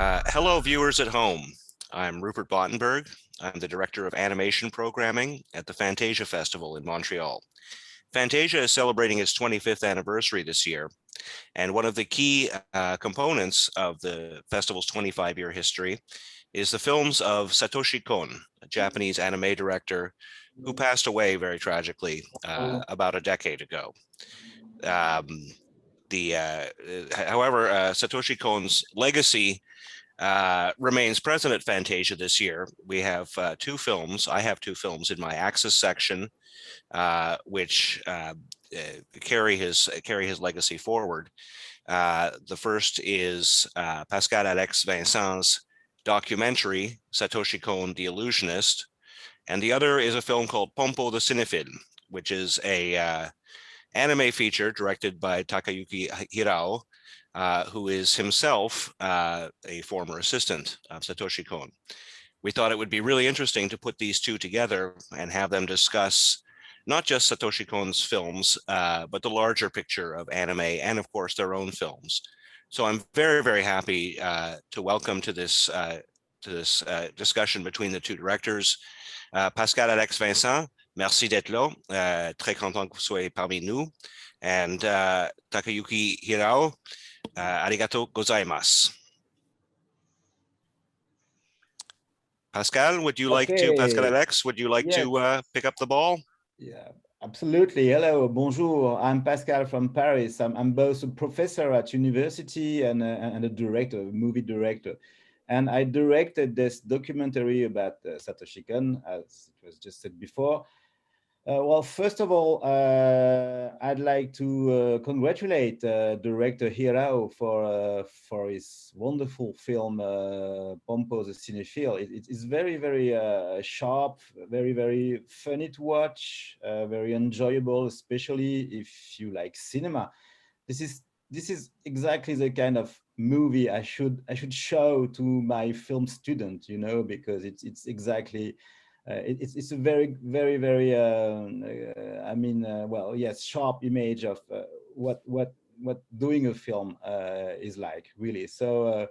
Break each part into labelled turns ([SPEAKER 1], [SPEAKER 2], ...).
[SPEAKER 1] Hello, viewers at home. I'm Rupert Bottenberg. I'm the Director of Animation Programming at the Fantasia Festival in Montreal. Fantasia is celebrating its 25th anniversary this year, and one of the key components of the festival's 25-year history is the films of Satoshi Kon, a Japanese anime director who passed away very tragically about a decade ago. However, Satoshi Kon's legacy remains present at Fantasia this year. We have two films. I have two films in my Axis section, which carry his legacy forward. The first is Pascal-Alex Vincent's documentary, Satoshi Kon, the Illusionist. And the other is a film called POMPO the CINEPHILE, which is a anime feature directed by Takayuki Hirao, who is himself a former assistant of Satoshi Kon. We thought it would be really interesting to put these two together and have them discuss not just Satoshi Kon's films, but the larger picture of anime and, of course, their own films. So I'm very, very happy to welcome to this discussion between the two directors. Pascal-Alex Vincent, merci d'être là. Très content que vous soyez parmi nous. And Takayuki Hirao, arigatou gozaimasu. Pascal, would you like to, Pascal-Alex, would you like to pick up the ball?
[SPEAKER 2] Yeah, absolutely. Hello, bonjour. I'm Pascal from Paris. I'm both a professor at university and a director, a movie director. And I directed this documentary about Satoshi Kon, as it was just said before. Well, first of all, I'd like to congratulate director Hirao for his wonderful film, POMPO the CINEPHILE. It is very, very sharp, very, very funny to watch, very enjoyable, especially if you like cinema. This is exactly the kind of movie I should show to my film student, you know, because it's exactly. It's a very, very, very, well, yes, sharp image of what doing a film is like, really. So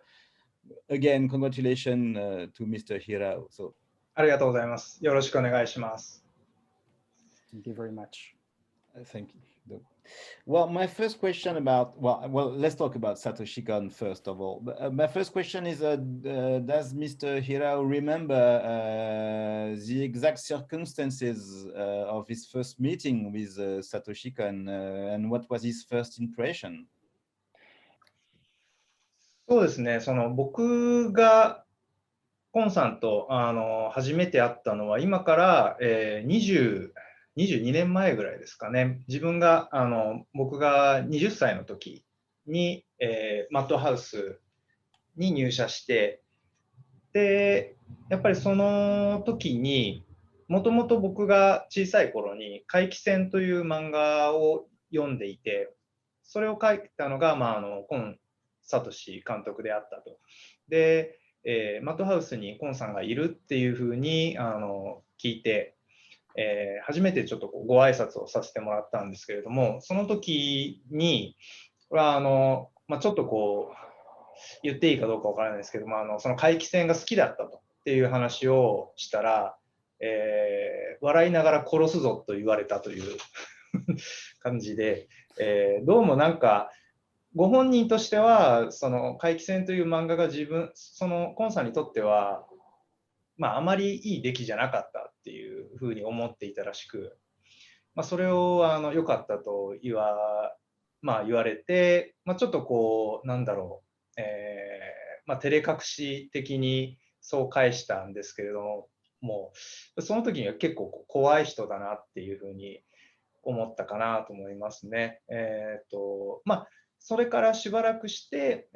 [SPEAKER 2] again, congratulations to Mr. Hirao. So,
[SPEAKER 3] ありがとうございます。よろしくお願いします。
[SPEAKER 4] Thank you very much.
[SPEAKER 2] Thank you. Well, my first question about, well, let's talk about Satoshi Kon first of all. My first question is, does Mr. Hirao remember the exact circumstances of his first meeting with Satoshi Kon, and what was his first impression?
[SPEAKER 3] そうですね、僕がコンさんと初めて会ったのは今から、22年前ぐらいですかね。僕が20歳の時に、マッドハウスに入社して、で、やっぱりその時に、もともと僕が小さい頃に怪奇戦という漫画を読んでいて、それを書いたのが、今聡監督であったと。で、マッドハウスに今さんがいるっていうふうに聞いて、初めてちょっとご挨拶をさせてもらったんですけれども、その時に、これはちょっと言っていいかどうかわからないですけども、その怪奇戦が好きだったとっていう話をしたら、笑いながら殺すぞと言われたという感じで、どうもなんか、ご本人としては、その怪奇戦という漫画がコンさんにとっては、あまりいい出来じゃなかったっていうふうに思っていたらしく、それを良かったと言われて、ちょっとなんだろう、照れ隠し的にそう返したんですけれども、もうその時には結構怖い人だなっていうふうに思ったかなと思いますね。それからしばらくして、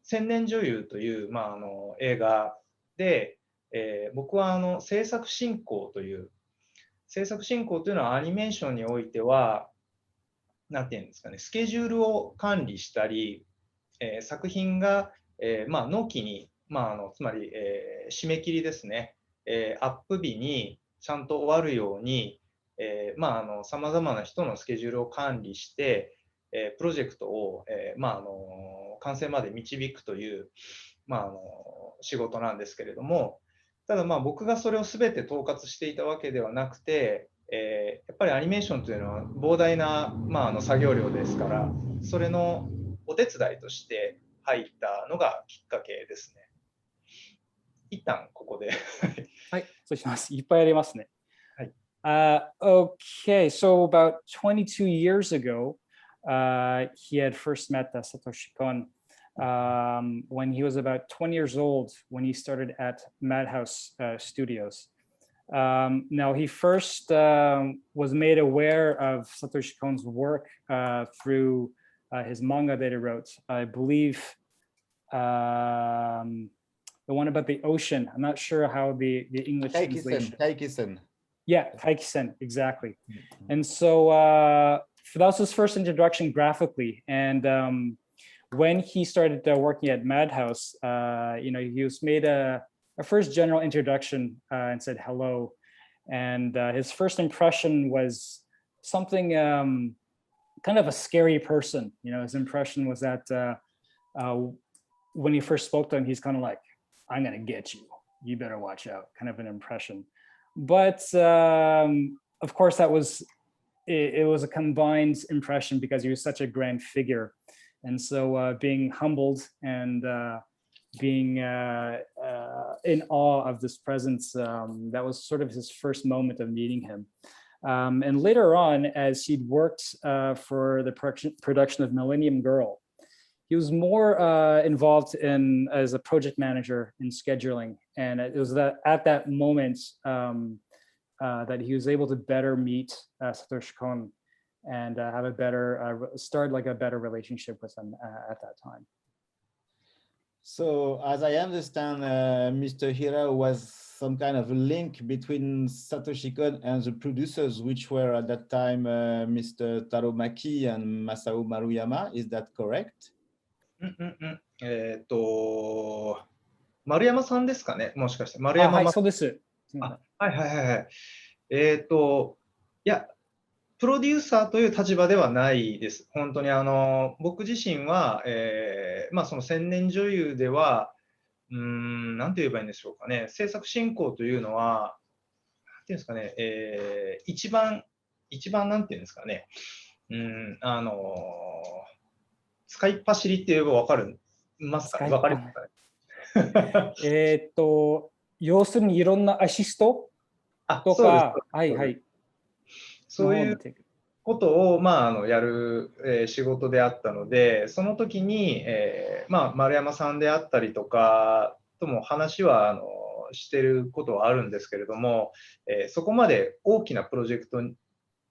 [SPEAKER 3] 千年女優という、映画で、僕は制作進行というのはアニメーションにおいては、なんていうんですかね、スケジュールを管理したり、作品が、納期に、つまり、締め切りですね、アップ日にちゃんと終わるように、さまざまな人のスケジュールを管理して、プロジェクトを、完成まで導くという、仕事なんですけれども、ただ僕がそれを全て統括していたわけではなくて、やっぱりアニメーションというのは膨大な、作業量ですから、それのお手伝いとして入ったのがきっかけですね。一旦ここで。
[SPEAKER 4] はい、そうします。いっぱいありますね。
[SPEAKER 3] はい。
[SPEAKER 4] Okay, so about 22 years ago, he had first met Satoshi Kon when he was about 20 years old, when he started at Madhouse Studios. Now, he first was made aware of Satoshi Kon's work through his manga that he wrote. I believe the one about the ocean. I'm not sure how the English translation.
[SPEAKER 2] Taikisen.
[SPEAKER 4] Yeah, Taikisen, exactly. And so that was his first introduction graphically. And when he started working at Madhouse, he was made a first general introduction and said hello. And his first impression was something kind of a scary person. His impression was that when he first spoke to him, he's kind of like, I'm gonna get you. You better watch out, kind of an impression. But of course, it was a combined impression because he was such a grand figure. And so being humbled and being in awe of this presence, that was sort of his first moment of meeting him. And later on, as he'd worked for the production of Millennium Girl, he was more involved as a project manager in scheduling. And it was at that moment that he was able to better meet Satoshi Kon and have a better, start like a better relationship with him at that time.
[SPEAKER 2] So as I understand, Mr. Hirao was some kind of a link between Satoshi Kon and the producers, which were at that time Mr. Taro Maki and Masao Maruyama. Is that correct?
[SPEAKER 3] 丸山さんですかね、もしかして。丸山
[SPEAKER 4] はい、そうです。
[SPEAKER 3] はいはいはいはい。いや、プロデューサーという立場ではないです。本当に僕自身は、その千年女優では、なんて言えばいいんでしょうかね、制作進行というのは、なんていうんですかね、一番なんていうんですかね、使いっ走りって言えば分かりますかね。
[SPEAKER 4] 要するにいろんなアシストとか、はいはい。
[SPEAKER 3] そういうことを、やる、仕事であったので、その時に、丸山さんであったりとかとも話はしてることはあるんですけれども、そこまで大きなプロジェクト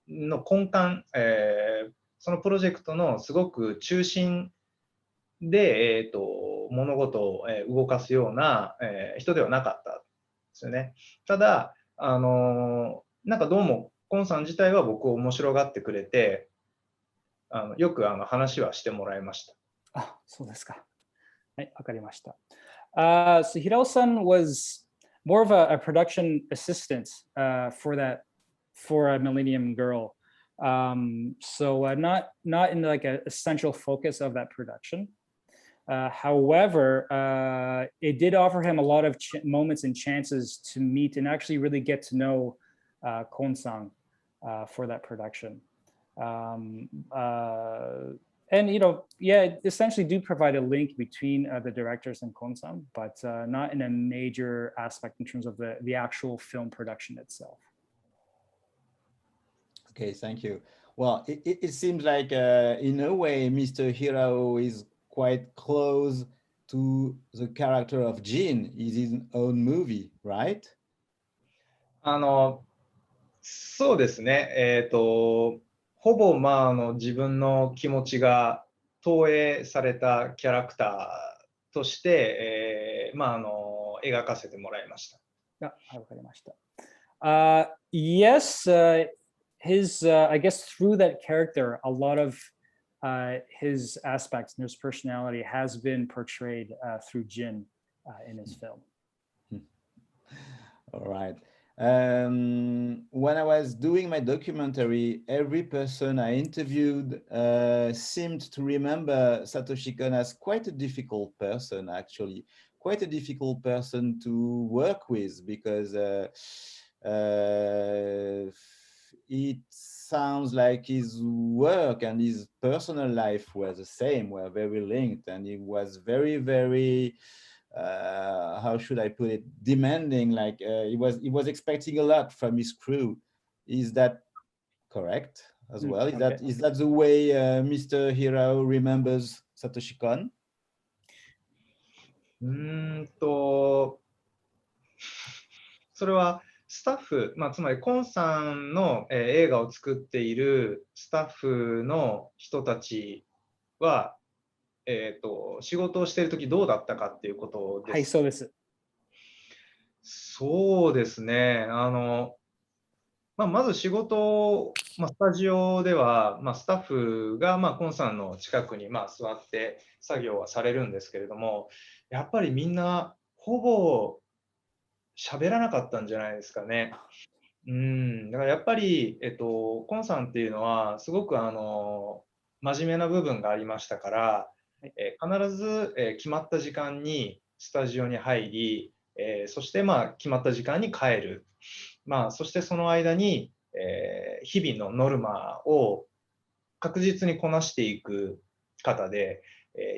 [SPEAKER 3] の根幹、そのプロジェクトのすごく中心で、物事を動かすような人ではなかったですよね。ただ、なんかどうもコンさん自体は僕を面白がってくれて、よく話はしてもらいました。
[SPEAKER 4] あ、そうですか。はい、わかりました。So Hirao-san was more of a production assistant for a Millennium Girl. So not in like a central focus of that production. However, it did offer him a lot of moments and chances to meet and actually really get to know Kon-san for that production. And essentially do provide a link between the directors and Kon-san, but not in a major aspect in terms of the actual film production itself.
[SPEAKER 2] Okay, thank you. Well, it seems like in a way, Mr. Hirao is quite close to the character of Jin in his own movie, right?
[SPEAKER 3] そうですね。ほぼ自分の気持ちが投影されたキャラクターとして、描かせてもらいました。
[SPEAKER 4] わかりました。Yes, his I guess through that character, a lot of his aspects and his personality has been portrayed through Jin in his film.
[SPEAKER 2] All right. When I was doing my documentary, every person I interviewed seemed to remember Satoshi Kon as quite a difficult person, actually. quite a difficult person to work with because it sounds like his work and his personal life were the same, were very linked, and he was very, very, how should I put it, demanding. Like he was expecting a lot from his crew. Is that correct as well? Is that the way Mr. Hirao remembers Satoshi Kon?
[SPEAKER 3] それはスタッフ、つまりコンさんの、映画を作っているスタッフの人たちは、仕事をしているときどうだったかっていうことです。
[SPEAKER 4] はい、そうです。
[SPEAKER 3] そうですね。まず仕事を、スタジオでは、スタッフが、コンさんの近くに、座って作業はされるんですけれども、やっぱりみんなほぼ喋らなかったんじゃないですかね。だからやっぱり、コンさんっていうのはすごく真面目な部分がありましたから、必ず、決まった時間にスタジオに入り、そして決まった時間に帰る。そしてその間に、日々のノルマを確実にこなしていく方で、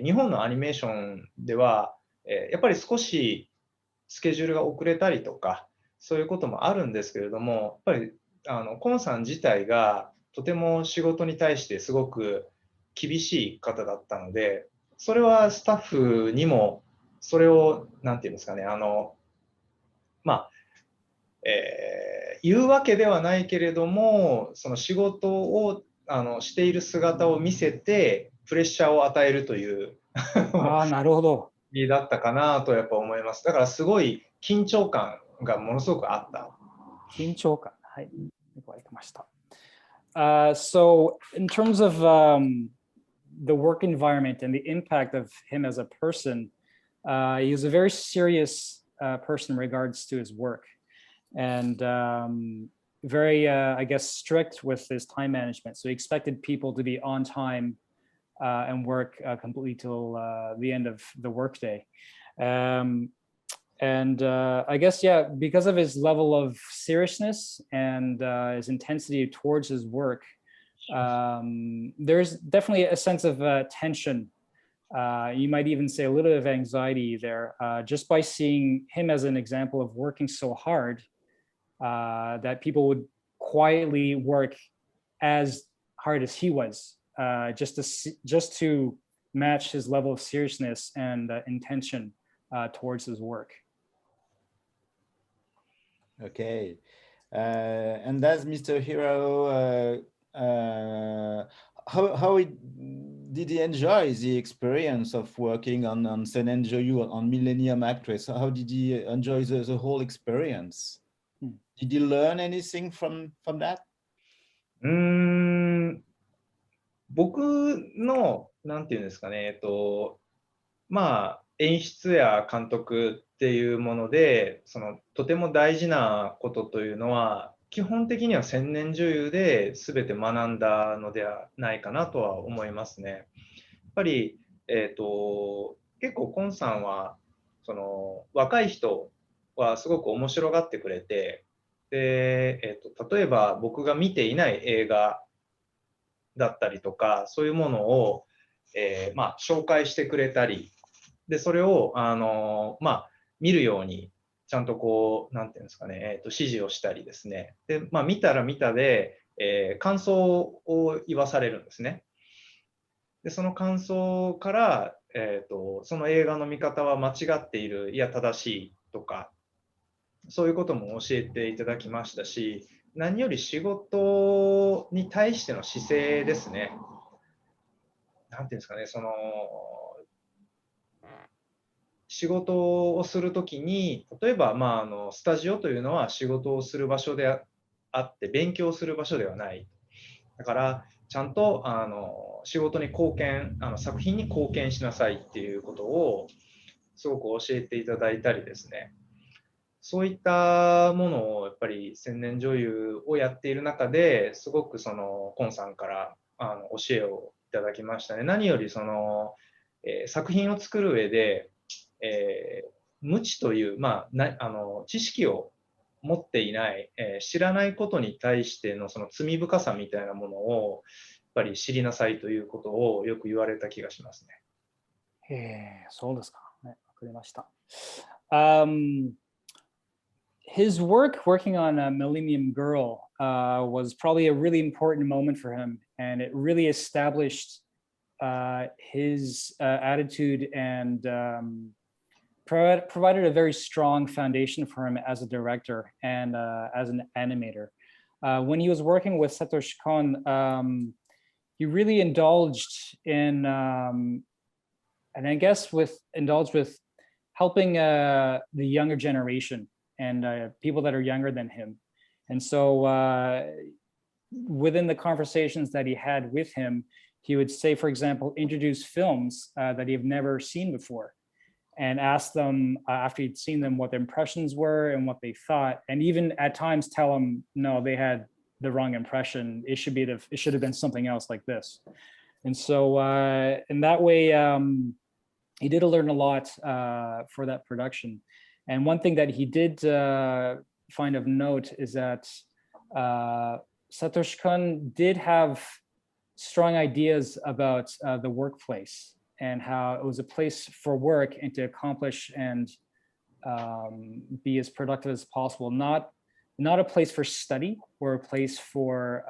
[SPEAKER 3] 日本のアニメーションでは、やっぱり少しスケジュールが遅れたりとか、そういうこともあるんですけれども、やっぱりコンさん自体がとても仕事に対してすごく厳しい方だったので、それはスタッフにもそれをなんていうんですかね、言うわけではないけれども、その仕事をしている姿を見せてプレッシャーを与えるという
[SPEAKER 4] なるほど。
[SPEAKER 3] だったかなとやっぱ思います。だからすごい緊張感がものすごくあった。
[SPEAKER 4] 緊張感。はい。よくわかりました。So in terms of the work environment and the impact of him as a person, he was a very serious person in regards to his work, and very, I guess, strict with his time management. So he expected people to be on time and work completely till the end of the workday. And I guess, yeah, because of his level of seriousness and his intensity towards his work, there's definitely a sense of tension. You might even say a little bit of anxiety there, just by seeing him as an example of working so hard that people would quietly work as hard as he was, just to match his level of seriousness and intention towards his work.
[SPEAKER 2] Okay, and that's Mr. Hirao. How did he enjoy the experience of working on Senenjoyu, on Millennium Actress? How did he enjoy the whole experience? Did he learn anything from that?
[SPEAKER 3] 僕のなんていうんですかね、演出や監督っていうもので、とても大事なことというのは、基本的には千年女優で全て学んだのではないかなとは思いますね。やっぱり、結構コンさんは若い人はすごく面白がってくれて、で、例えば僕が見ていない映画だったりとか、そういうものを、紹介してくれたり、でそれを見るようにちゃんとなんていうんですかね、指示をしたりですね。で、見たら見たで、感想を言わされるんですね。でその感想から、その映画の見方は間違っている、いや正しいとか、そういうことも教えていただきましたし、何より仕事に対しての姿勢ですね。なんていうんですかね、仕事をするときに、例えば、スタジオというのは仕事をする場所であって、勉強する場所ではない。だから、ちゃんと仕事に貢献、作品に貢献しなさいっていうことをすごく教えていただいたりですね。そういったものをやっぱり千年女優をやっている中ですごくコンさんから教えをいただきましたね。何より作品を作る上で無知という、知識を持っていない、知らないことに対してのその罪深さみたいなものをやっぱり知りなさいということをよく言われた気がしますね。
[SPEAKER 4] そうですか。ね、わかりました。His working on Millennium Girl was probably a really important moment for him, and it really established his attitude and provided a very strong foundation for him as a director and as an animator. When he was working with Satoshi Kon, he really indulged in, and I guess indulged with helping the younger generation and people that are younger than him. And so within the conversations that he had with him, he would say, for example, introduce films that he've never seen before and ask them after he'd seen them what their impressions were and what they thought. And even at times tell them, no, they had the wrong impression. It should have been something else like this. And so in that way, he did learn a lot for that production. And one thing that he did find of note is that Satoshi Kon did have strong ideas about the workplace and how it was a place for work and to accomplish and be as productive as possible. Not a place for study or a place for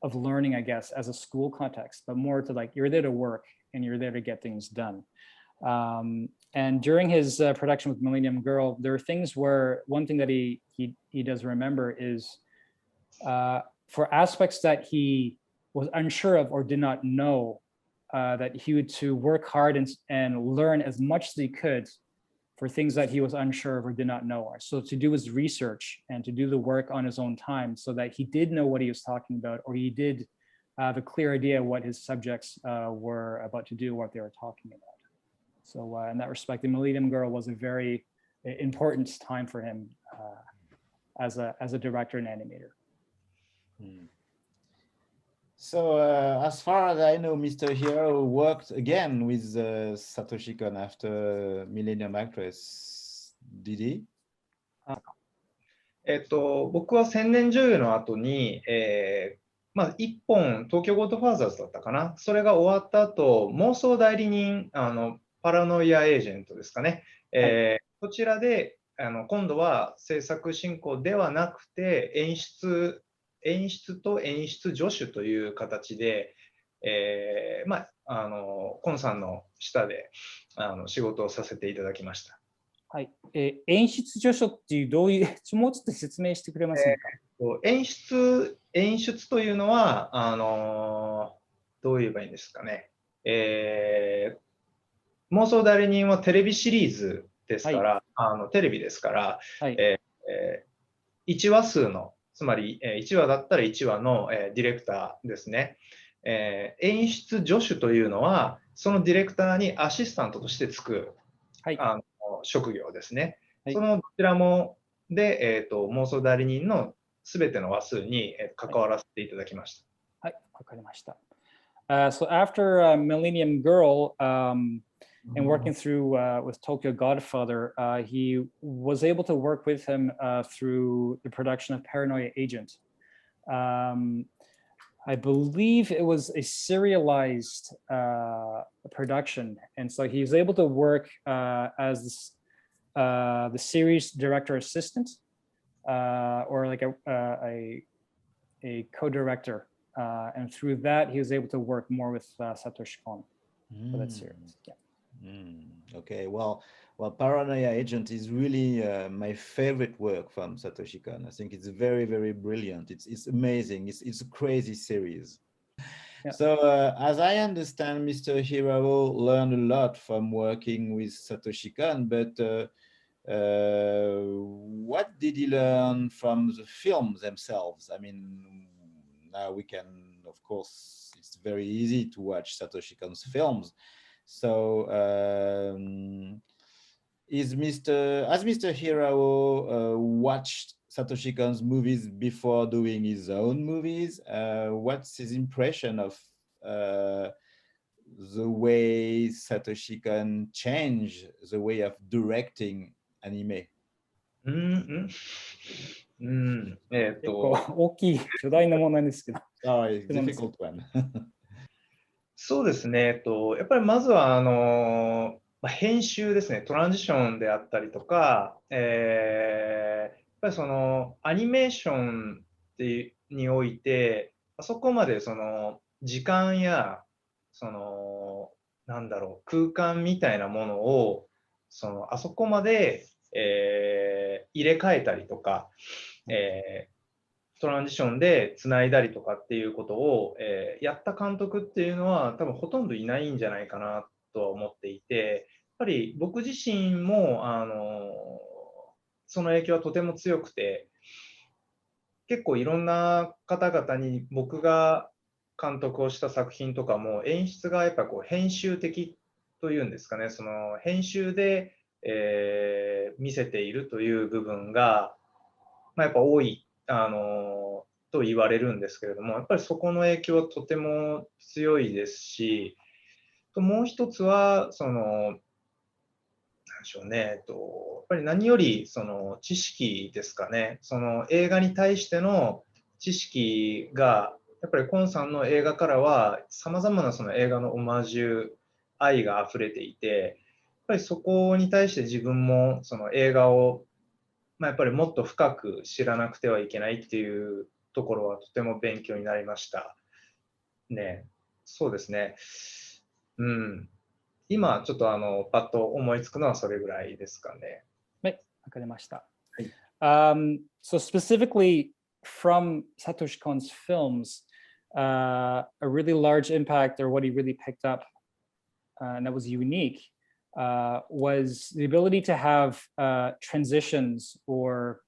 [SPEAKER 4] of learning, I guess, as a school context, but more to like, you're there to work and you're there to get things done. And during his production with Millennium Girl, there are things where one thing that he does remember is for aspects that he was unsure of or did not know, that he would to work hard and learn as much as he could for things that he was unsure of or did not know. So to do his research and to do the work on his own time so that he did know what he was talking about, or he did have a clear idea what his subjects were about to do, what they were talking about. So in that respect, the Millennium Girl was a very important time for him as a director and animator.
[SPEAKER 2] So as far as I know, Mr. Hirao worked again with Satoshi Kon after Millennium Actress. Did he?
[SPEAKER 3] 僕は千年女優の後に、一本東京ゴッドファーザーズだったかな。それが終わった後、妄想代理人、パラノイアエージェントですかね。こちらで今度は制作進行ではなくて演出と演出助手という形で、コンさんの下で仕事をさせていただきました。
[SPEAKER 4] はい。演出助手っていうどういう、もうちょっと説明してくれませんか？
[SPEAKER 3] 演出というのはどう言えばいいんですかね。妄想代理人はテレビシリーズですから、はい、テレビですから、はい、1話数の、つまり1話だったら1話のディレクターですね。演出助手というのは、そのディレクターにアシスタントとしてつく、はい、職業ですね。はい、そのどちらもで、妄想代理人のすべての話数に関わらせていただきました。
[SPEAKER 4] はい、わかりました。So after Millennium Girl, and working through with Tokyo Godfather, he was able to work with him through the production of Paranoia Agent. I believe it was a serialized production, and so he was able to work as the series director assistant, or like a co-director, and through that he was able to work more with Satoshi Kon for that series. Yeah.
[SPEAKER 2] Okay, well, Paranoia Agent is really my favorite work from Satoshi Kon. I think it's very, very brilliant. It's amazing. It's a crazy series. Yeah. So as I understand, Mr. Hirao learned a lot from working with Satoshi Kon, but what did he learn from the films themselves? I mean, now we can, of course, it's very easy to watch Satoshi Kon's films. So has Mr. Hirao watched Satoshi Kon's movies before doing his own movies? What's his impression of the way Satoshi Kon changed the way of directing anime?
[SPEAKER 4] 結構大きい巨大な問題ですけど。
[SPEAKER 2] Sorry, difficult one.
[SPEAKER 3] そうですね。やっぱりまずは編集ですね。トランジションであったりとか、やっぱりそのアニメーションにおいて、そこまでその時間やそのなんだろう空間みたいなものをあそこまで、入れ替えたりとか、トランジションでつないだりとかっていうことを、やった監督っていうのは多分ほとんどいないんじゃないかなとは思っていて、やっぱり僕自身もその影響はとても強くて、結構いろんな方々に僕が監督をした作品とかも演出がやっぱこう編集的というんですかね、その編集で、見せているという部分が、やっぱ多いと言われるんですけれども、やっぱりそこの影響はとても強いですし、もう一つはなんでしょうね、やっぱり何よりその知識ですかね。その映画に対しての知識がやっぱりコンさんの映画からはさまざまなその映画のオマージュ愛が溢れていて、やっぱりそこに対して自分もその映画をやっぱりもっと深く知らなくてはいけないっていうところはとても勉強になりましたね。そうですね。今ちょっとパッと思いつくのはそれぐらいですかね。
[SPEAKER 4] はい、わかりました。
[SPEAKER 3] はい。
[SPEAKER 4] So specifically from Satoshi Kon's films, a really large impact, or what he really picked up, and that was unique, was the ability to have transitions, or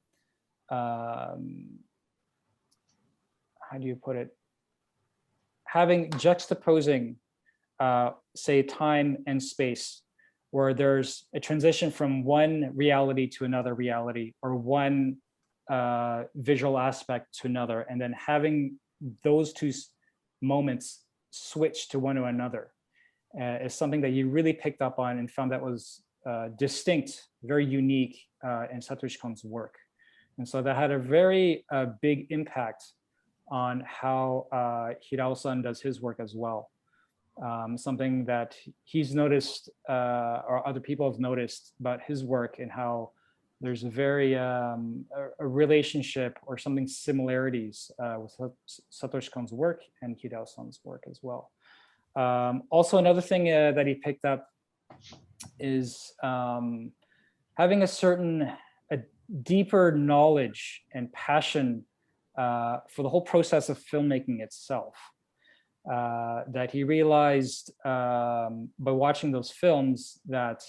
[SPEAKER 4] how do you put it? Having juxtaposing, say, time and space, where there's a transition from one reality to another reality, or one visual aspect to another, and then having those two moments switch to one to another. Is something that you really picked up on and found that was distinct, very unique in Satoshi Kon's work. And so that had a very big impact on how Hirao-san does his work as well. Something that he's noticed, or other people have noticed about his work, and how there's a very a relationship or something similarities with Satoshi Kon's work and Hirao-san's work as well. Also, another thing that he picked up is having a deeper knowledge and passion for the whole process of filmmaking itself. That he realized by watching those films that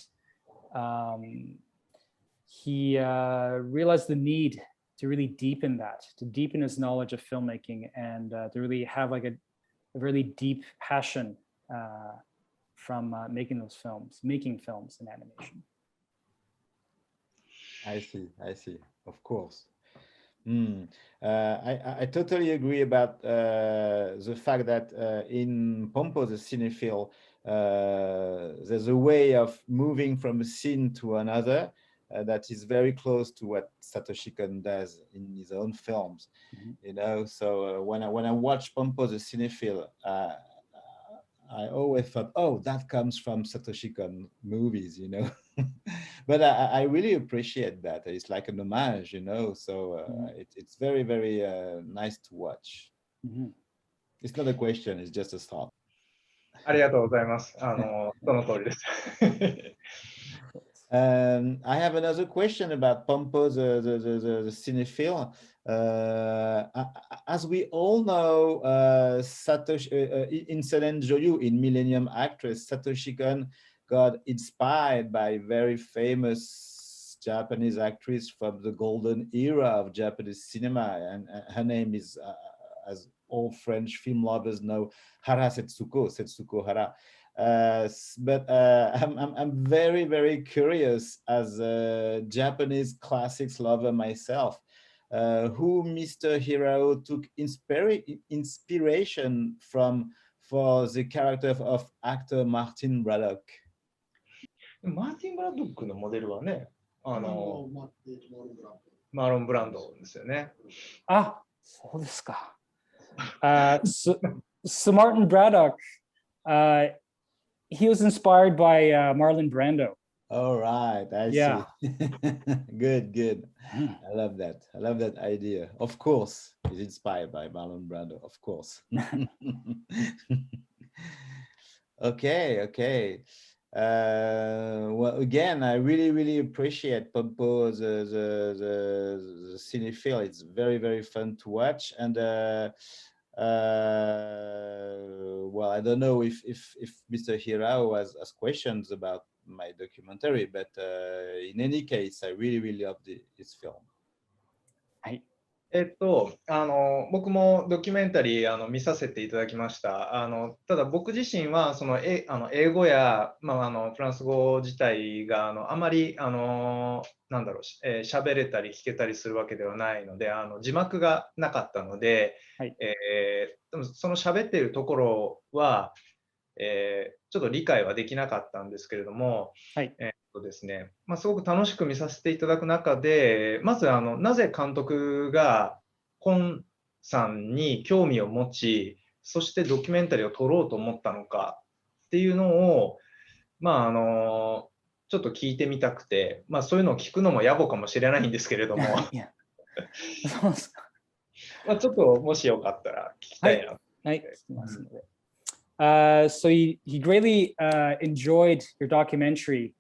[SPEAKER 4] he realized the need to really deepen that, to deepen his knowledge of filmmaking, and to really have like a really deep passion from making those films, making films in animation.
[SPEAKER 2] I see, of course. I totally agree about the fact that in POMPO, the cinephile, there's a way of moving from a scene to another that is very close to what Satoshi Kon does in his own films. You know, so when I watch POMPO, the cinephile, I always thought, oh, that comes from Satoshi Kon movies, you know. But I really appreciate that. It's like an homage, you know. So it's very, very nice to watch. It's not a question; it's just a thought.
[SPEAKER 3] ありがとうございます。その通りです。
[SPEAKER 2] I have another question about POMPO, the cinephile. As we all know, Satoshi in Senen Joyu, in Millennium Actress, Satoshi Kon got inspired by very famous Japanese actress from the golden era of Japanese cinema, and her name is, as all French film lovers know, Hara Setsuko Hara. But I'm very, very curious as a Japanese classics lover myself, who Mr. Hirao took inspiration from for the character of actor Martin Braddock.
[SPEAKER 3] マーティン・ブラッドックのモデルはね、マロン・ブランドですよね。
[SPEAKER 4] あ、そうですか。So Martin Braddock, he was inspired by Marlon Brando.
[SPEAKER 2] All right, I
[SPEAKER 4] Yeah.
[SPEAKER 2] see. Good, good. I love that. I love that idea. Of course, it's inspired by Marlon Brando, of course. Okay, okay. Well, again, I really, really appreciate POMPO, the cinephile. It's very, very fun to watch. And well, I don't know if Mr. Hirao has questions about my documentary, but in any case, I really, really love this film.
[SPEAKER 3] 僕もドキュメンタリー見させていただきました。ただ僕自身は英語や、フランス語自体があまりなんだろう、喋れたり聞けたりするわけではないので字幕がなかったので、
[SPEAKER 4] はい、
[SPEAKER 3] でもその喋っているところは、ちょっと理解はできなかったんですけれども、
[SPEAKER 4] はい
[SPEAKER 3] ですね、すごく楽しく見させていただく中で、まずなぜ監督がコンさんに興味を持ち、そしてドキュメンタリーを撮ろうと思ったのかっていうのを、ちょっと聞いてみたくて、そういうのを聞くのも野暮かもしれないんですけれども、
[SPEAKER 4] そうですか。
[SPEAKER 3] ちょっともしよかったら聞きたいな。
[SPEAKER 4] はい、聞きますので。So he greatly enjoyed your documentary.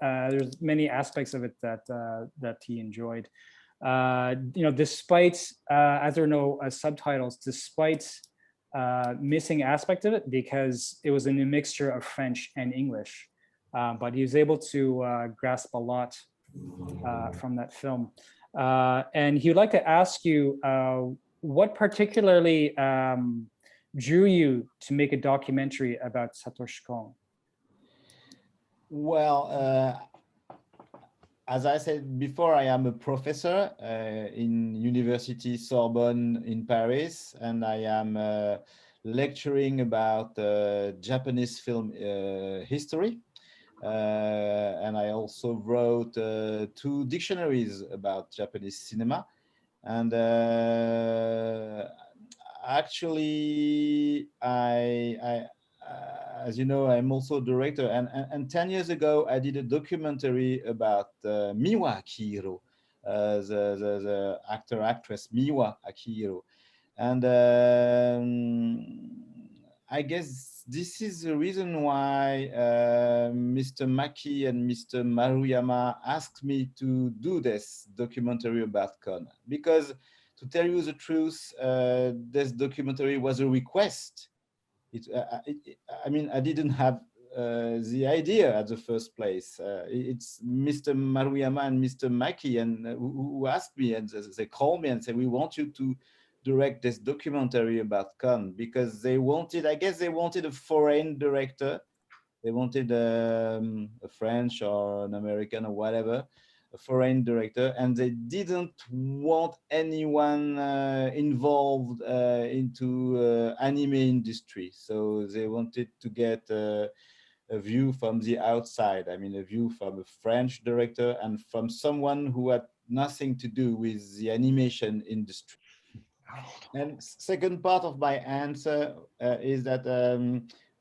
[SPEAKER 4] There's many aspects of it that he enjoyed. Despite as there are no subtitles, despite missing aspect of it because it was in a mixture of French and English, but he was able to grasp a lot from that film. And he would like to ask you what particularly drew you to make a documentary about SATOSHI KON?
[SPEAKER 2] Well, as I said before, I am a professor in University Sorbonne in Paris, and I am lecturing about Japanese film history. And I also wrote 2 dictionaries about Japanese cinema. And actually, as you know, I'm also a director, and 10 years ago, I did a documentary about Miwa Akihiro, the actor-actress Miwa Akihiro. And I guess this is the reason why Mr. Maki and Mr. Maruyama asked me to do this documentary about Kon, because to tell you the truth, this documentary was a request. I mean, I didn't have the idea at the first place. It's Mr. Maruyama and Mr. Maki and who asked me, and they called me and said, we want you to direct this documentary about Kon, because they wanted, I guess they wanted a foreign director. They wanted a French or an American or whatever, a foreign director, and they didn't want anyone involved into anime industry. So they wanted to get a view from the outside. I mean, a view from a French director and from someone who had nothing to do with the animation industry. And second part of my answer is that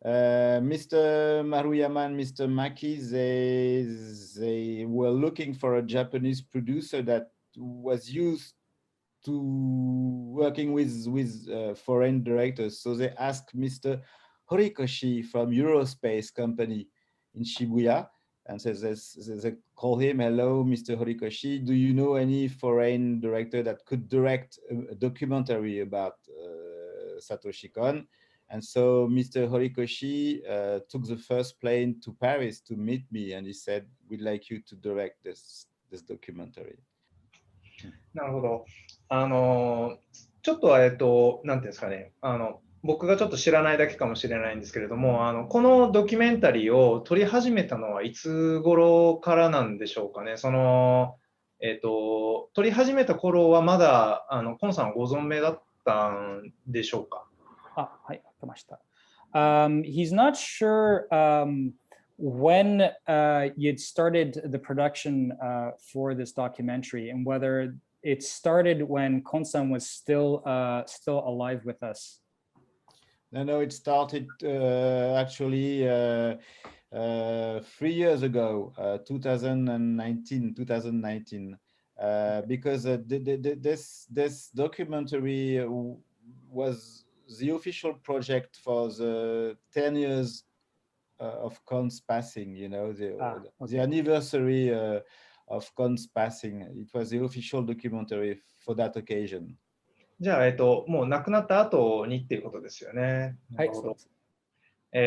[SPEAKER 2] Mr. Maruyama and Mr. Maki, they were looking for a Japanese producer that was used to working with foreign directors. So they asked Mr. Horikoshi from Eurospace company in Shibuya, and they call him, hello, Mr. Horikoshi, do you know any foreign director that could direct a documentary about SATOSHI KON? And so Mr. Horikoshi took the first plane to Paris to meet me, and he said, we'd like you to direct this documentary.
[SPEAKER 3] なるほど。ちょっとなんていうんですかね、僕がちょっと知らないだけかもしれないんですけれども、このドキュメンタリーを撮り始めたのはいつ頃からなんでしょうかね。撮り始めた頃はまだコンさんはご存命だったんでしょうか。
[SPEAKER 4] はい、出ました。He's not sure when you'd started the production for this documentary and whether it started when Kon-san was still alive with us.
[SPEAKER 2] No, it started actually 3 years ago, 2019, because this documentary was the official project for the 10 years of Kon's passing, you know, the anniversary of Kon's passing. It was the official documentary for that occasion.
[SPEAKER 3] じゃあ、もう亡くなった後にっていうことですよね。なるほど。ド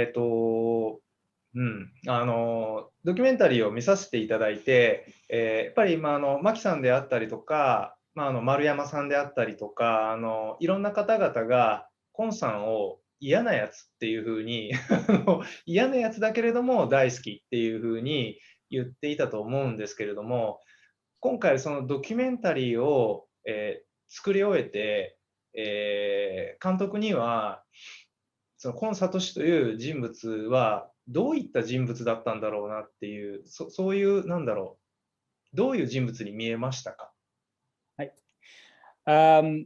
[SPEAKER 3] キュメンタリーを見させていただいて、やっぱり今牧さんであったりとか、丸山さんであったりとか、いろんな方々がコンさんを嫌なやつっていうふうに嫌なやつだけれども大好きっていうふうに言っていたと思うんですけれども、今回そのドキュメンタリーを、作り終えて、監督にはその今聡という人物はどういった人物だったんだろうなっていう、そういうなんだろう、どういう人物に見えましたか？
[SPEAKER 4] はい。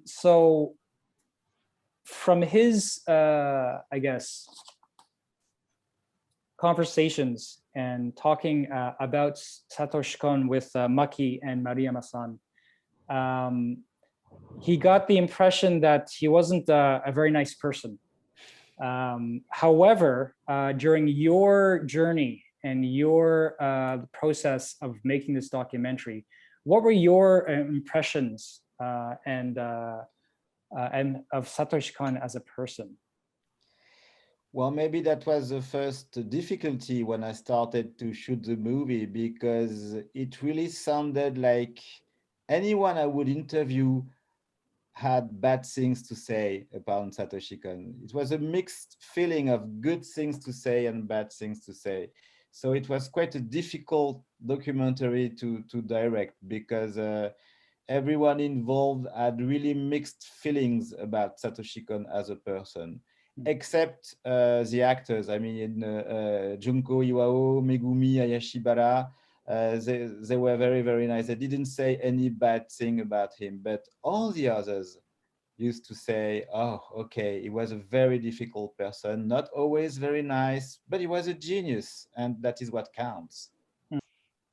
[SPEAKER 4] So from his, I guess, conversations and talking about Satoshi Kon with Maki and Maruyama-san, he got the impression that he wasn't a very nice person. However, during your journey and your process of making this documentary, what were your impressions and of Satoshi Kon as a person?
[SPEAKER 2] Well, maybe that was the first difficulty when I started to shoot the movie, because it really sounded like anyone I would interview had bad things to say about Satoshi Kon. It was a mixed feeling of good things to say and bad things to say. So it was quite a difficult documentary to direct, because everyone involved had really mixed feelings about Satoshi Kon as a person, except the actors. I mean, Junko Iwao, Megumi Ayashibara, they were very, very nice. They didn't say any bad thing about him, but all the others used to say, oh, okay, he was a very difficult person, not always very nice, but he was a genius, and that is what counts.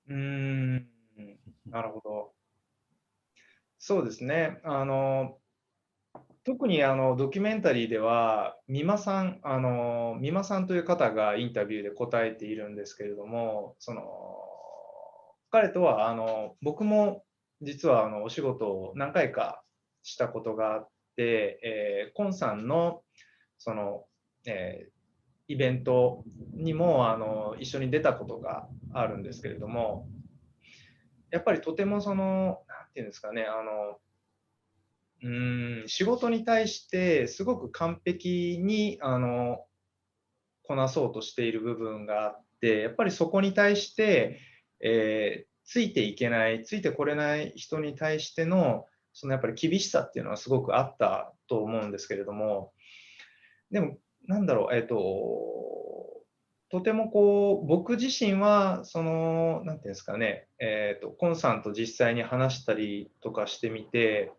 [SPEAKER 3] なるほど。そうですね。特にドキュメンタリーでは美馬さんという方がインタビューで答えているんですけれども、彼とは僕も実はお仕事を何回かしたことがあって、コンさんのイベントにも一緒に出たことがあるんですけれども、やっぱりとてもなんていうんですかね、仕事に対してすごく完璧にこなそうとしている部分があって、やっぱりそこに対して、ついていけない、ついてこれない人に対してのやっぱり厳しさっていうのはすごくあったと思うんですけれども、でもなんだろう、とても僕自身はなんていうんですかね、コンさんと実際に話したりとかしてみて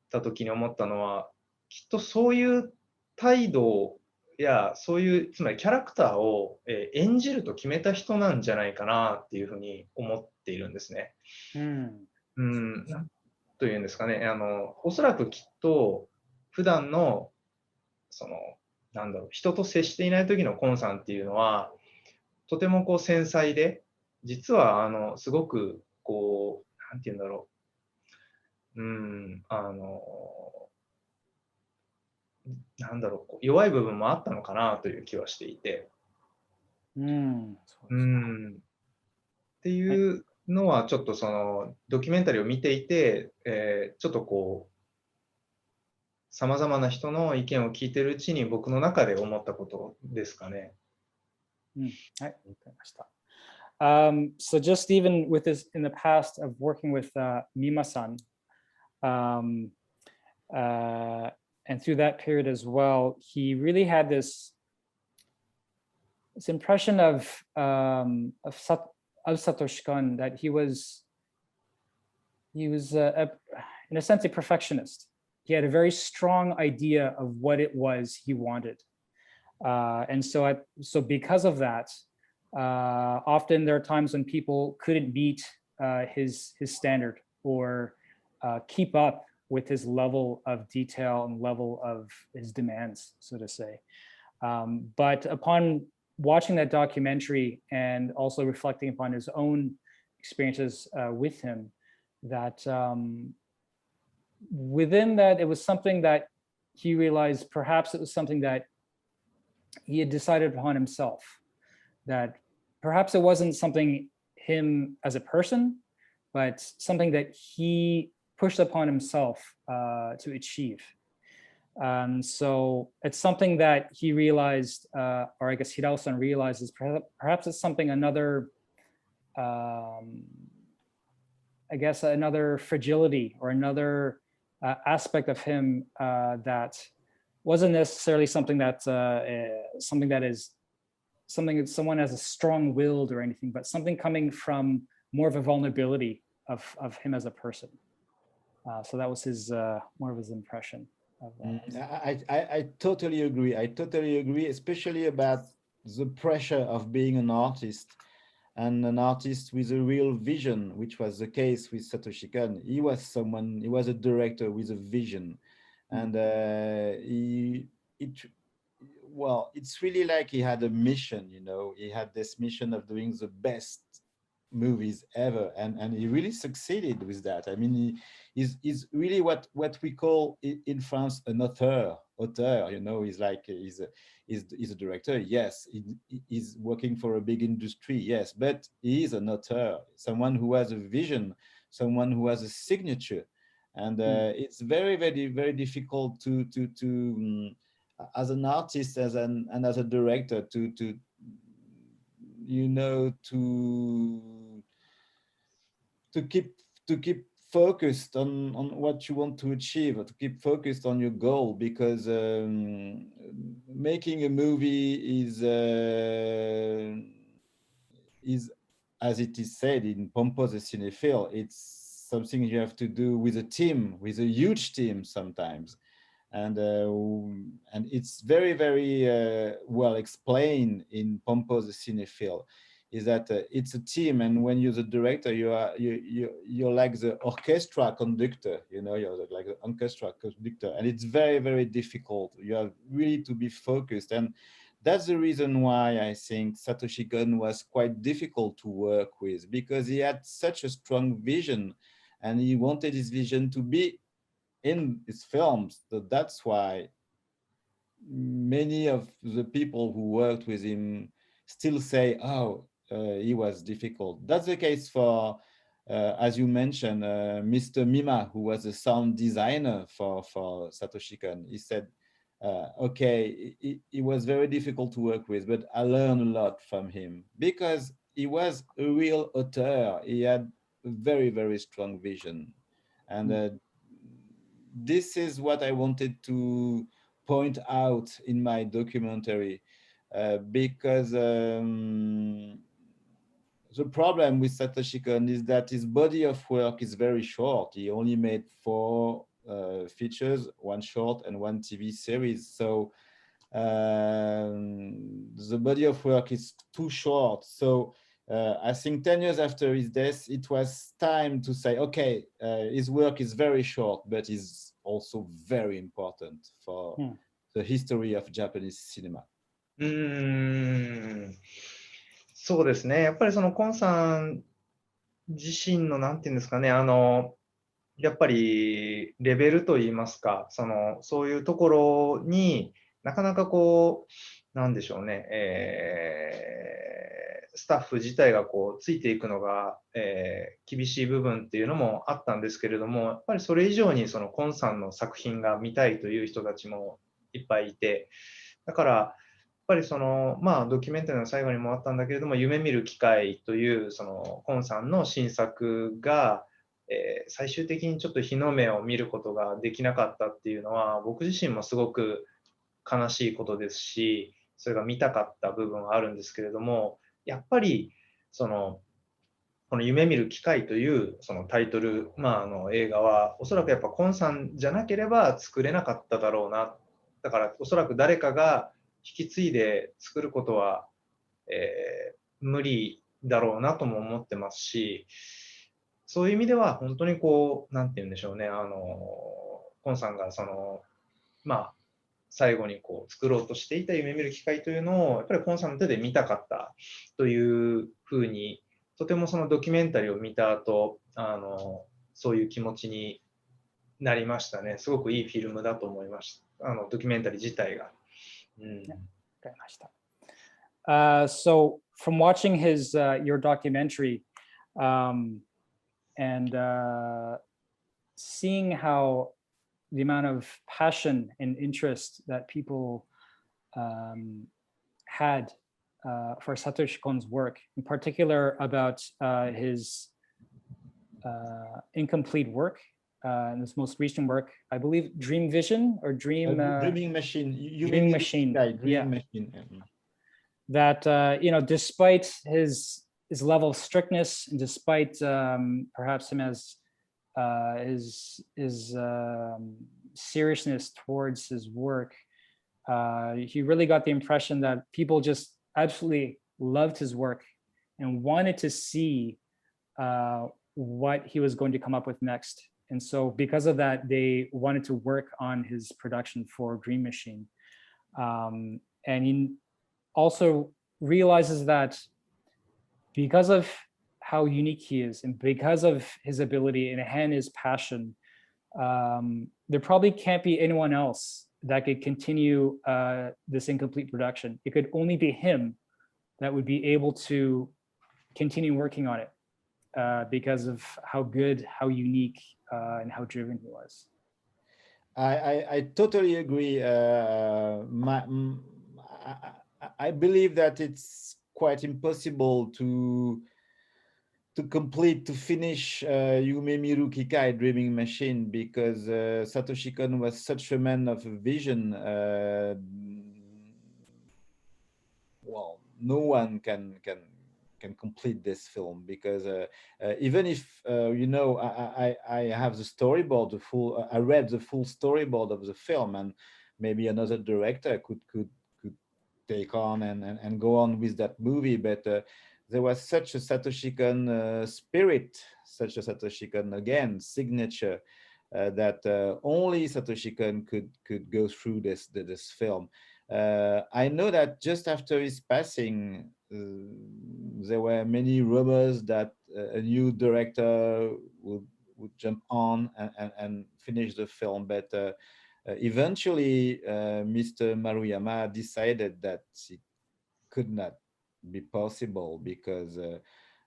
[SPEAKER 3] た時に思ったのは、きっとそういう態度やそういうつまりキャラクターを演じると決めた人なんじゃないかなっていうふうに思っているんですね。なんというんですかね、おそらくきっと普段のなんだろう、人と接していない時のコンさんっていうのはとても繊細で、実はすごくなんていうんだろう、なんだろう、弱い部分もあったのかなという気はしていて、っていうのはちょっとドキュメンタリーを見ていて、ちょっとさまざまな人の意見を聞いているうちに僕の中で思ったことですかね。
[SPEAKER 4] はい、わかりました。So just even with this in the past of working with Mima-san, and through that period as well, he really had this impression of Satoshi Kon, that he was in a sense a perfectionist. He had a very strong idea of what it was he wanted, and so because of that, often there are times when people couldn't meet his standard or keep up with his level of detail and level of his demands, so to say. But upon watching that documentary and also reflecting upon his own experiences with him, that within that, it was something that he realized perhaps it was something that he had decided upon himself, that perhaps it wasn't something him as a person, but something that he pushed upon himself to achieve. So it's something that he realized, or I guess Hirao-san realizes, perhaps it's something another, I guess another fragility or another aspect of him that wasn't necessarily something that something that someone has a strong-willed or anything, but something coming from more of a vulnerability of him as a person. So that was his more of his impression of that.
[SPEAKER 2] I totally agree. I totally agree, especially about the pressure of being an artist, and an artist with a real vision, which was the case with Satoshi Kon. He was a director with a vision, and it's really like he had a mission, you know. He had this mission of doing the best movies ever, and he really succeeded with that. I mean, he's really what we call in France an auteur, you know. He's like he's a director, yes. He's working for a big industry, yes, but he is an auteur, someone who has a vision, someone who has a signature, and it's very, very, very difficult to as an artist, as a director, to you know, to keep focused on what you want to achieve, or to keep focused on your goal, because making a movie is as it is said in POMPO the cinéphile, it's something you have to do with a team, with a huge team sometimes. And it's very, very well explained in POMPO the cinéphile, is that it's a team, and when you're the director, you're like the orchestra conductor, you know, you're like the orchestra conductor, and it's very, very difficult. You have really to be focused, and that's the reason why I think Satoshi Kon was quite difficult to work with, because he had such a strong vision, and he wanted his vision to be in his films. So that's why many of the people who worked with him still say, oh, he was difficult. That's the case for, as you mentioned, Mr. Mima, who was a sound designer for Satoshi Kon. He said, okay, he was very difficult to work with, but I learned a lot from him, because he was a real auteur. He had a very, very strong vision. And this is what I wanted to point out in my documentary, because the problem with Satoshi Kon is that his body of work is very short. He only made 4 features, 1 short and 1 TV series. So the body of work is too short. So I think 10 years after his death, it was time to say, okay, his work is very short, but is also very important for the history of Japanese cinema.
[SPEAKER 3] そうですね。やっぱりそのコンさん自身のなんていうんですかね、やっぱりレベルといいますか、そういうところになかなかこう、なんでしょうね、スタッフ自体がこうついていくのが、厳しい部分っていうのもあったんですけれども、やっぱりそれ以上にそのコンさんの作品が見たいという人たちもいっぱいいて、だからやっぱりまあドキュメンタリーの最後にもあったんだけれども、夢見る機会というそのコンさんの新作が最終的にちょっと日の目を見ることができなかったっていうのは、僕自身もすごく悲しいことですし、それが見たかった部分はあるんですけれども、やっぱりこの夢見る機会というそのタイトル、映画はおそらくやっぱコンさんじゃなければ作れなかっただろうな。だからおそらく誰かが引き継いで作ることは、無理だろうなとも思ってますし、そういう意味では本当になんて言うんでしょうね、コンさんが最後に作ろうとしていた夢見る機会というのをやっぱりコンさんの手で見たかったというふうに、とてもそのドキュメンタリーを見た後、そういう気持ちになりましたね。すごくいいフィルムだと思いました。ドキュメンタリー自体が。わ
[SPEAKER 4] かりました。So from watching your documentary and seeing how the amount of passion and interest that people had for Satoshi Kon's work, in particular about his incomplete work, and his most recent work, I believe, Dream Vision or
[SPEAKER 2] Dreaming Machine.
[SPEAKER 4] Dreaming Machine.
[SPEAKER 2] Dreaming Machine.
[SPEAKER 4] That despite his level of strictness, and despite perhaps him as his seriousness towards his work, he really got the impression that people just absolutely loved his work and wanted to see what he was going to come up with next. And so because of that, they wanted to work on his production for Dream Machine. And he also realizes that because of how unique he is and because of his ability and his passion, there probably can't be anyone else that could continue this incomplete production. It could only be him that would be able to continue working on it because of how good, how unique, and how driven he was.
[SPEAKER 2] I totally agree. I believe that it's quite impossible to finish Yume Miru Kikai Dreaming Machine, because Satoshi Kon was such a man of vision. Well, no one can complete this film, because even if I have the storyboard, I read the full storyboard of the film, and maybe another director could take on and go on with that movie, but there was such a Satoshi Kon spirit, such a Satoshi Kon again signature, that only Satoshi Kon could go through this film. I know that just after his passing, there were many rumors that a new director would jump on and finish the film, but eventually Mr. Maruyama decided that it could not be possible, because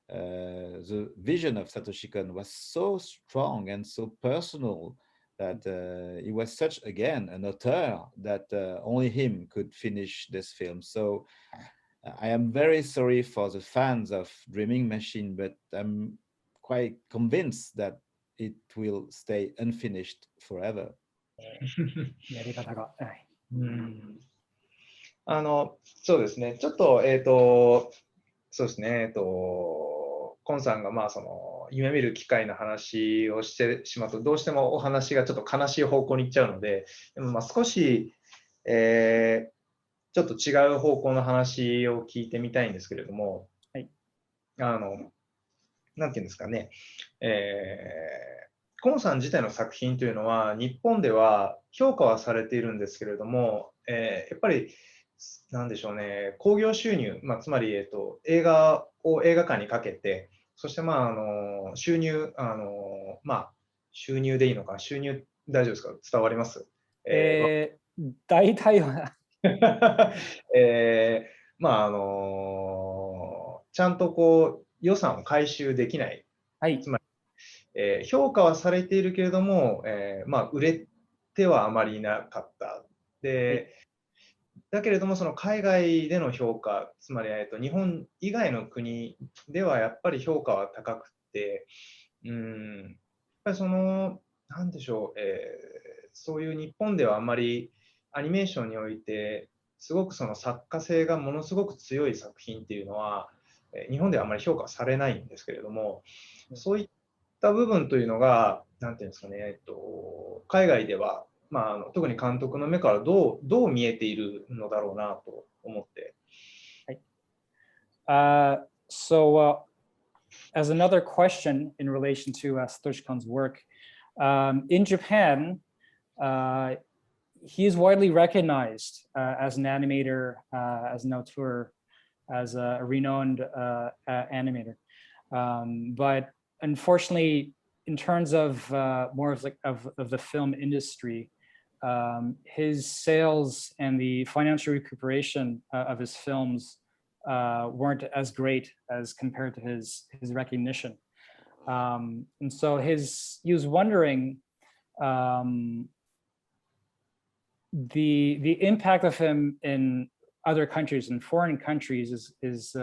[SPEAKER 2] the vision of Satoshi Kon was so strong and so personal that he was such, again, an author that only him could finish this film. So I am very sorry for the fans of Dreaming Machine, but I'm quite convinced that it will stay unfinished forever.
[SPEAKER 4] やり方が。
[SPEAKER 3] そうですね。ちょっと、そうですね。コンさんがその夢見る機会の話をしてしまうと、どうしてもお話がちょっと悲しい方向に行っちゃうので、でも少し、ちょっと違う方向の話を聞いてみたいんですけれども、
[SPEAKER 4] はい、
[SPEAKER 3] なんていうんですかね、コンさん自体の作品というのは日本では評価はされているんですけれども、やっぱりなんでしょうね、興行収入、つまり、映画を映画館にかけて、そして収入、収入でいいのか、収入大丈夫ですか、伝わります？
[SPEAKER 4] 大体は
[SPEAKER 3] ちゃんと予算を回収できない、
[SPEAKER 4] はい、
[SPEAKER 3] つまり、評価はされているけれども、売れてはあまりなかった。で、だけれども、その海外での評価、つまり、日本以外の国ではやっぱり評価は高くて、ぱりその、なんでしょう、そういう日本ではあんまりアニメーションにおいて、すごくその作家性がものすごく強い作品っていうのは、日本ではあまり評価されないんですけれども、そういった部分というのが、なんていうんですかね、海外では、まあ、特に監督の目からどう見えているのだろうなと思って。
[SPEAKER 4] So, as another question in relation to Satoshi Kon's work, in Japan, he is widely recognized as an animator, as an auteur, as a renowned animator. But unfortunately, in terms of more of, of the film industry, his sales and the financial recuperation of his films weren't as great as compared to his recognition. And so he was wondering the impact of him in other countries, in foreign countries, is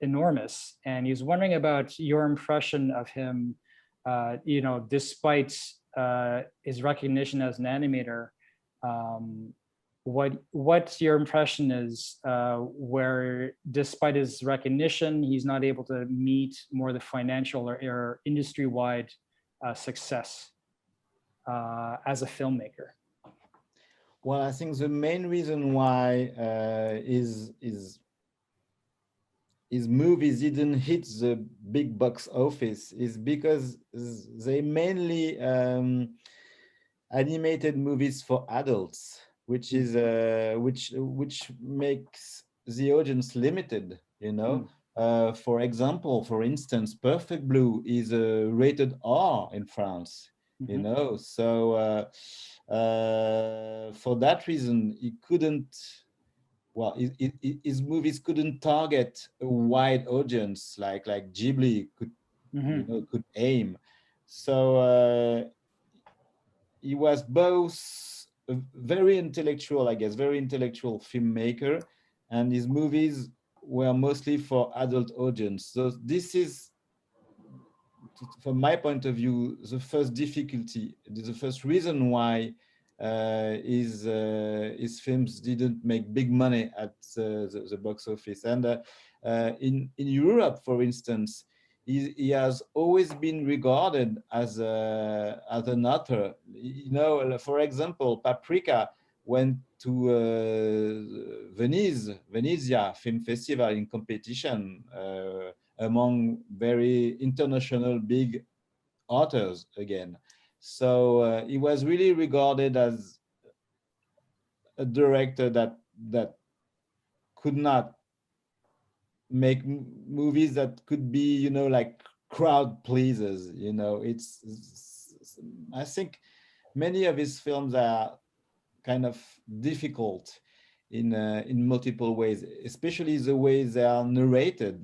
[SPEAKER 4] enormous. And he's wondering about your impression of him, you know, despite his recognition as an animator. What your impression is where, despite his recognition, he's not able to meet more the financial or industry-wide success as a filmmaker?
[SPEAKER 2] Well, I think the main reason why his movies didn't hit the big box office is because they mainly animated movies for adults, which is which makes the audience limited, you know. For example, for instance, Perfect Blue is rated R in France, you know. So for that reason, he couldn't. Well, his movies couldn't target a wide audience like Ghibli could, you know, could aim. So he was both a very intellectual, I guess, very intellectual filmmaker, and his movies were mostly for adult audience. So this is, from my point of view, the first difficulty, the first reason why his films didn't make big money at the box office. And in Europe, for instance, he has always been regarded as an author. You know, for example, Paprika went to Venezia Film Festival in competition among very international big authors again. So he was really regarded as a director that could not make movies that could be, you know, like crowd pleasers. You know, I think many of his films are kind of difficult in multiple ways, especially the way they are narrated,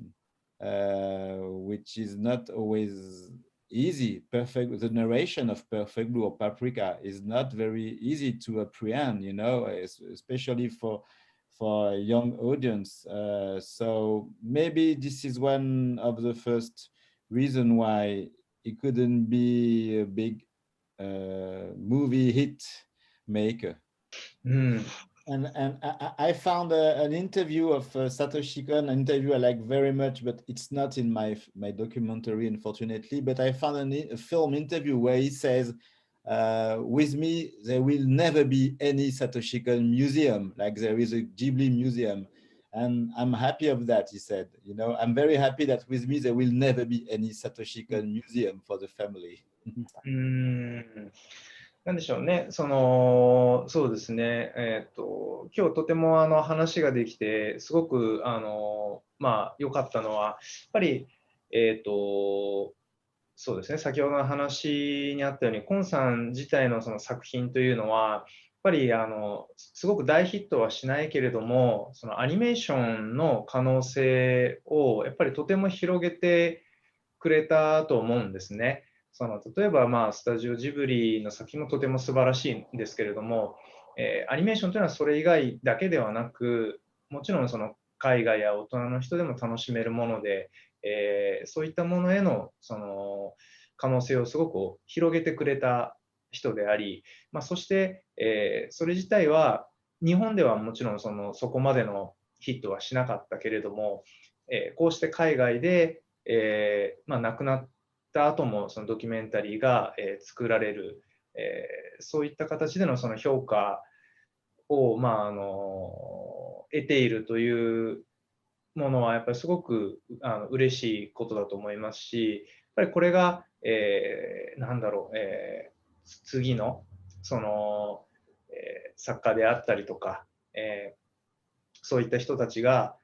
[SPEAKER 2] which is not always easy. The narration of Perfect Blue or Paprika is not very easy to apprehend, you know, especially for a young audience. So maybe this is one of the first reason why it couldn't be a big movie hit maker. And I found an interview of Satoshi Kon, an interview I like very much, but it's not in my documentary, unfortunately. But I found a film interview where he says, with me, there will never be any Satoshi Kon museum, like there is a Ghibli museum. And I'm happy of that, he said. You know, I'm very happy that with me, there will never be any Satoshi Kon museum for the family.
[SPEAKER 3] なんでしょうね、そうですね、今日とても話ができて、すごく良かったのは、やっぱり、そうですね、先ほどの話にあったように、コンさん自体のその作品というのは、やっぱりすごく大ヒットはしないけれども、そのアニメーションの可能性をやっぱりとても広げてくれたと思うんですね。例えば、スタジオジブリの作品もとても素晴らしいんですけれども、アニメーションというのはそれ以外だけではなく、もちろんその海外や大人の人でも楽しめるもので、そういったものへのその可能性をすごく広げてくれた人であり、そして、それ自体は日本ではもちろんそこまでのヒットはしなかったけれども、こうして海外で、亡くなった後もそのドキュメンタリーが、作られる、そういった形でのその評価を、得ているというものはやっぱりすごく嬉しいことだと思いますし、やっぱりこれが、なんだろう、次のその、作家であったりとか、そういった人たちが、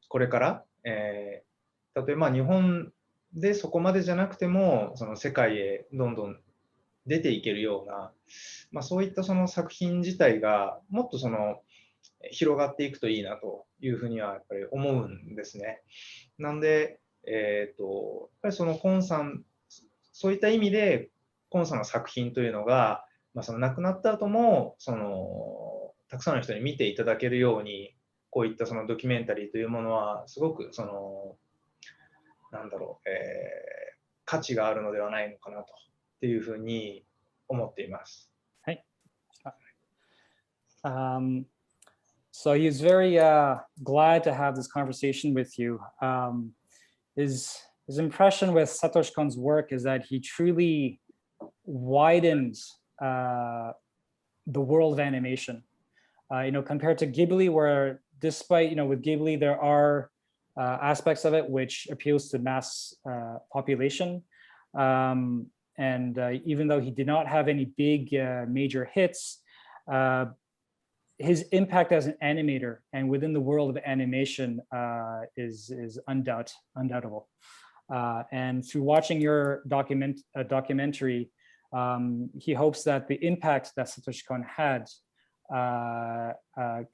[SPEAKER 3] これから、例えば日本でそこまでじゃなくてもその世界へどんどん出ていけるような、そういったその作品自体がもっと広がっていくといいなというふうにはやっぱり思うんですね。なんで、やっぱりそのコンさん、そういった意味でコンさんの作品というのが、その亡くなった後もたくさんの人に見ていただけるように、こういったそのドキュメンタリーというものはすごくなんだろう、価値があるのではないのかなとっていうふうに思っています。
[SPEAKER 4] はい。So he's very glad to have this conversation with you. His impression with Satoshi Kon's work is that he truly widens the world of animation. Compared to Ghibli, where despite, with Ghibli, there are aspects of it which appeals to mass population. Even though he did not have any big major hits, his impact as an animator and within the world of animation is undoubtable. And through watching your documentary, he hopes that the impact that Satoshi Kon had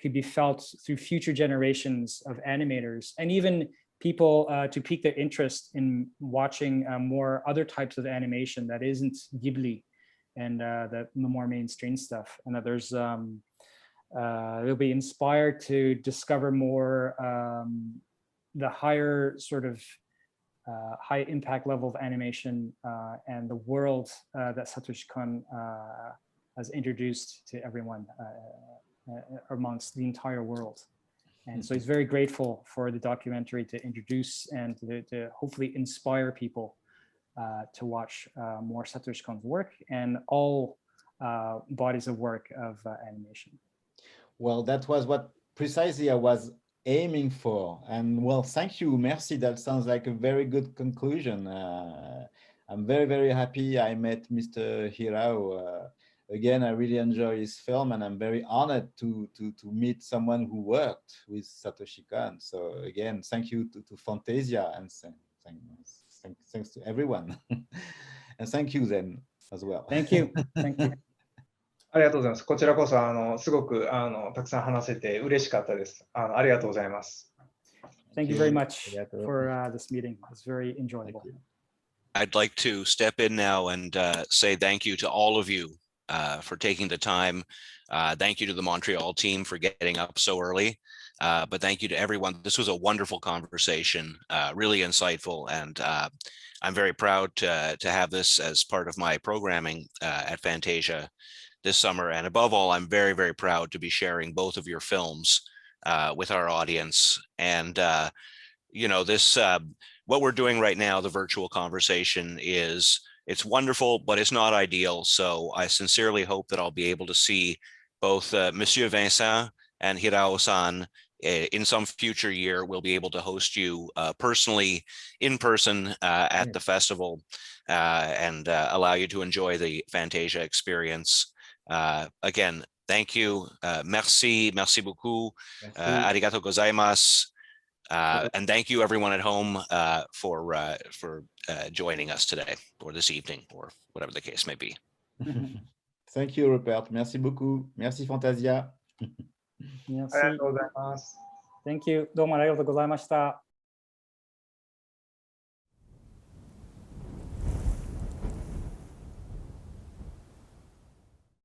[SPEAKER 4] could be felt through future generations of animators, and even people to pique their interest in watching more other types of animation that isn't Ghibli and the more mainstream stuff, and that there's they'll be inspired to discover more the higher sort of high impact level of animation and the world that Satoshi Kon has introduced to everyone amongst the entire world. And so he's very grateful for the documentary to introduce and to hopefully inspire people to watch more Satoshi Kon's work and all bodies of work of animation.
[SPEAKER 2] Well, that was what precisely I was aiming for. And well, thank you. Merci. That sounds like a very good conclusion. I'm very, very happy I met Mr. Hirao. Again, I really enjoy his film, and I'm very honored to meet someone who worked with Satoshi Kon. So again, thank you to Fantasia, and thanks to everyone. And thank you then as well.
[SPEAKER 4] Thank you. Thank you.
[SPEAKER 3] ありがとうございます。こちらこそすごくたくさん話せて嬉しかったです。ありがとうございます。
[SPEAKER 4] Thank you very much for this meeting. It was very enjoyable.
[SPEAKER 1] I'd like to step in now and say thank you to all of you for taking the time. Thank you to the Montreal team for getting up so early. But thank you to everyone. This was a wonderful conversation, really insightful, and I'm very proud to have this as part of my programming at Fantasia this summer. And above all, I'm very, very proud to be sharing both of your films with our audience. And, this, what we're doing right now, the virtual conversation, it's wonderful, but it's not ideal. So I sincerely hope that I'll be able to see both Monsieur Vincent and Hirao-san in some future year. We'll be able to host you personally in person at the festival and allow you to enjoy the Fantasia experience. Again, thank you. Merci beaucoup. Arigatou gozaimasu. And thank you everyone at home for joining us today or this evening or whatever the case may be.
[SPEAKER 2] Thank you, Rupert. Merci beaucoup. Merci, Fantasia.
[SPEAKER 4] Merci.
[SPEAKER 3] ありがとうございます。
[SPEAKER 4] Thank you. どうもありがとうございました。